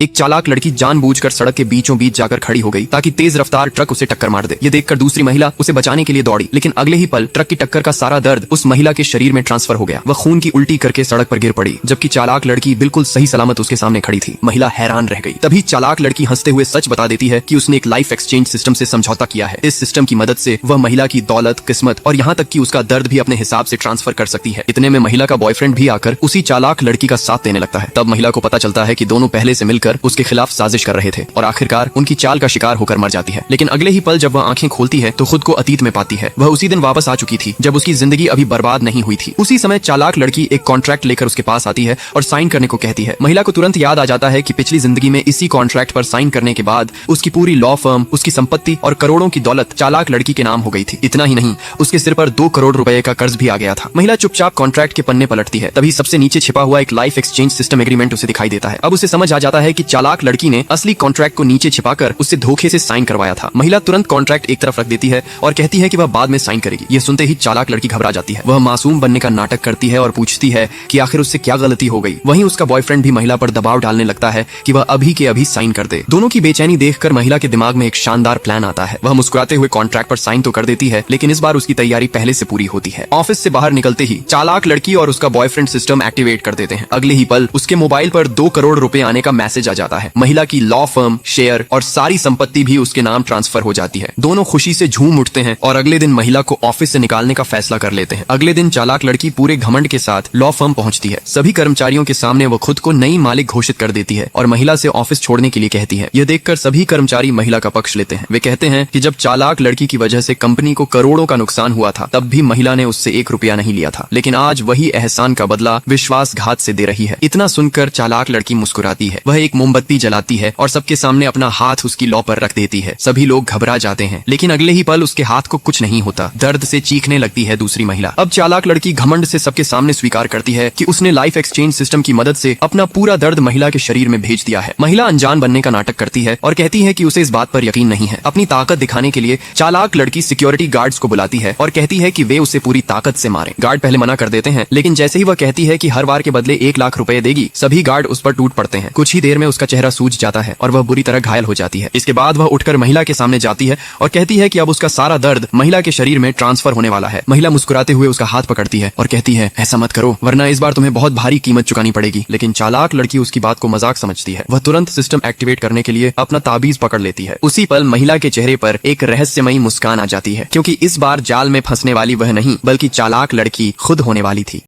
एक चालाक लड़की जानबूझकर सड़क के बीचों बीच जाकर खड़ी हो गई ताकि तेज रफ्तार ट्रक उसे टक्कर मार दे। ये देखकर दूसरी महिला उसे बचाने के लिए दौड़ी, लेकिन अगले ही पल ट्रक की टक्कर का सारा दर्द उस महिला के शरीर में ट्रांसफर हो गया। वह खून की उल्टी करके सड़क पर गिर पड़ी, जबकि चालाक लड़की बिल्कुल सही सलामत उसके सामने खड़ी थी। महिला हैरान रह गई। तभी चालाक लड़की हंसते हुए सच बता देती है कि उसने एक लाइफ एक्सचेंज सिस्टम से समझौता किया है। इस सिस्टम की मदद से वह महिला की दौलत, किस्मत और यहाँ तक कि उसका दर्द भी अपने हिसाब से ट्रांसफर कर सकती है। इतने में महिला का बॉयफ्रेंड भी आकर उसी चालाक लड़की का साथ देने लगता है। तब महिला को पता चलता है कि दोनों पहले से मिलकर उसके खिलाफ साजिश कर रहे थे और आखिरकार उनकी चाल का शिकार होकर मर जाती है। लेकिन अगले ही पल जब वह आंखें खोलती है तो खुद को अतीत में पाती है। वह उसी दिन वापस आ चुकी थी जब उसकी जिंदगी अभी बर्बाद नहीं हुई थी। उसी समय चालाक लड़की एक कॉन्ट्रैक्ट लेकर उसके पास आती है और साइन करने को कहती है। महिला को तुरंत याद आ जाता है कि पिछली जिंदगी में इसी कॉन्ट्रैक्ट पर साइन करने के बाद उसकी पूरी लॉ फर्म, उसकी संपत्ति और करोड़ों की दौलत चालाक लड़की के नाम हो गई थी। इतना ही नहीं, उसके सिर पर 2 करोड़ रुपए का कर्ज भी आ गया था। महिला चुपचाप कॉन्ट्रैक्ट के पन्ने पलटती है। तभी सबसे नीचे छिपा हुआ एक लाइफ एक्सचेंज सिस्टम एग्रीमेंट उसे दिखाई देता है। अब उसे समझ आ जाता है कि चालाक लड़की ने असली कॉन्ट्रैक्ट को नीचे छिपाकर उससे धोखे से साइन करवाया था। महिला तुरंत कॉन्ट्रैक्ट एक तरफ रख देती है और कहती है कि वह बाद में साइन करेगी। यह सुनते ही चालाक लड़की घबरा जाती है। वह मासूम बनने का नाटक करती है और पूछती है कि आखिर उससे क्या गलती हो गई। वहीं उसका बॉयफ्रेंड भी महिला पर दबाव डालने लगता है कि वह अभी के अभी साइन कर दे। दोनों की बेचैनी देखकर महिला के दिमाग में एक शानदार प्लान आता है। वह मुस्कुराते हुए कॉन्ट्रैक्ट पर साइन तो कर देती है, लेकिन इस बार उसकी तैयारी पहले से पूरी होती है। ऑफिस से बाहर निकलते ही चालाक लड़की और उसका बॉयफ्रेंड सिस्टम एक्टिवेट कर देते हैं। अगले ही पल उसके मोबाइल पर 2 करोड़ रुपए आने का मैसेज आ जाता है। महिला की लॉ फर्म, शेयर और सारी संपत्ति भी उसके नाम ट्रांसफर हो जाती है। दोनों खुशी से झूम उठते हैं और अगले दिन महिला को ऑफिस से निकालने का फैसला कर लेते हैं। अगले दिन चालाक लड़की पूरे घमंड के साथ लॉ फर्म पहुंचती है। सभी कर्मचारियों के सामने वो खुद को नई मालिक घोषित कर देती है और महिला से ऑफिस छोड़ने के लिए कहती है। यह देखकर सभी कर्मचारी महिला का पक्ष लेते हैं। वे कहते हैं कि जब चालाक लड़की की वजह से कंपनी को करोड़ों का नुकसान हुआ था, तब भी महिला ने उससे 1 रुपया नहीं लिया था, लेकिन आज वही एहसान का बदला विश्वासघात से दे रही है। इतना सुनकर चालाक लड़की मुस्कुराती है। वह एक मोमबत्ती जलाती है और सबके सामने अपना हाथ उसकी लॉ पर रख देती है। सभी लोग घबरा जाते हैं, लेकिन अगले ही पल उसके हाथ को कुछ नहीं होता। दर्द से चीखने लगती है दूसरी महिला। अब चालाक लड़की घमंड से सबके सामने स्वीकार करती है कि उसने लाइफ एक्सचेंज सिस्टम की मदद से अपना पूरा दर्द महिला के शरीर में भेज दिया है। महिला अनजान बनने का नाटक करती है और कहती है कि उसे इस बात पर यकीन नहीं है। अपनी ताकत दिखाने के लिए चालाक लड़की सिक्योरिटी गार्ड्स को बुलाती है और कहती है कि वे उसे पूरी ताकत से मारें। गार्ड पहले मना कर देते हैं, लेकिन जैसे ही वह कहती है कि हर बार के बदले 1 लाख रुपए देगी, सभी गार्ड उस पर टूट पड़ते हैं। कुछ ही देर में उसका चेहरा सूज जाता है और वह बुरी तरह घायल हो जाती है। इसके बाद वह उठकर महिला के सामने जाती है और कहती है कि अब उसका सारा दर्द महिला के शरीर में ट्रांसफर होने वाला है। महिला मुस्कुराते हुए उसका हाथ पकड़ती है और कहती है, ऐसा मत करो, वरना इस बार तुम्हें बहुत भारी कीमत चुकानी पड़ेगी। लेकिन चालाक लड़की उसकी बात को मजाक समझती है। वह तुरंत सिस्टम एक्टिवेट करने के लिए अपना ताबीज पकड़ लेती है। उसी पल महिला के चेहरे पर एक रहस्यमयी मुस्कान आ जाती है, क्योंकि इस बार जाल में फंसने वाली वह नहीं, बल्कि चालाक लड़की खुद होने वाली थी।